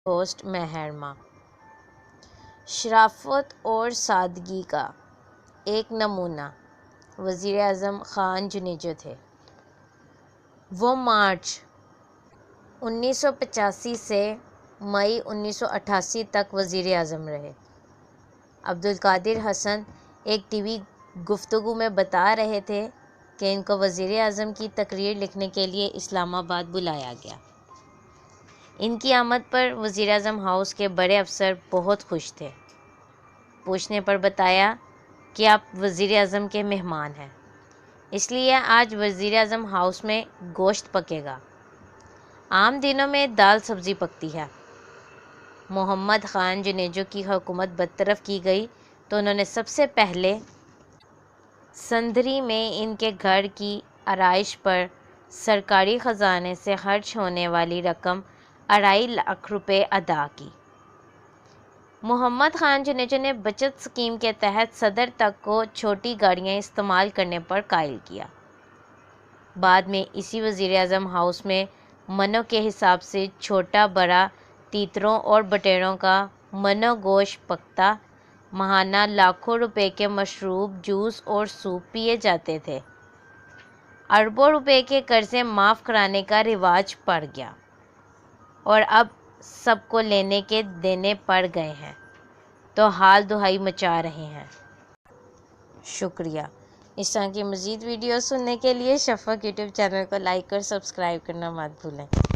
Host مہرما۔ شرافت اور سادگی کا ایک نمونہ وزیر اعظم خان جنیجو تھے۔ وہ مارچ 1985 سے مئی 1988 تک وزیر اعظم رہے۔ عبدالقادر حسن ایک ٹی وی گفتگو میں بتا رہے تھے کہ ان کو وزیر اعظم کی تقریر لکھنے کے لیے اسلام آباد بلایا گیا۔ ان کی آمد پر وزیر اعظم ہاؤس کے بڑے افسر بہت خوش تھے۔ پوچھنے پر بتایا کہ آپ وزیر اعظم کے مہمان ہیں، اس لیے آج وزیر اعظم ہاؤس میں گوشت پکے گا۔ عام دنوں میں دال سبزی پکتی ہے۔ محمد خان جنیجو کی حکومت برطرف کی گئی تو انہوں نے سب سے پہلے سندھری میں ان کے گھر کی آرائش پر سرکاری خزانے سے خرچ ہونے والی رقم 2.5 لاکھ روپے ادا کی۔ محمد خان جنیجو نے بچت اسکیم کے تحت صدر تک کو چھوٹی گاڑیاں استعمال کرنے پر قائل کیا۔ بعد میں اسی وزیر اعظم ہاؤس میں منوں کے حساب سے چھوٹا بڑا تیتروں اور بٹیروں کا منوں گوشت پکتا، ماہانہ لاکھوں روپے کے مشروب، جوس اور سوپ پیے جاتے تھے۔ اربوں روپے کے قرضے معاف کرانے کا رواج پڑ گیا اور اب سب کو لینے کے دینے پڑ گئے ہیں تو حال دہائی مچا رہے ہیں۔ شکریہ۔ اس طرح کی مزید ویڈیوز سننے کے لیے شفق یوٹیوب چینل کو لائک اور سبسکرائب کرنا مت بھولیں۔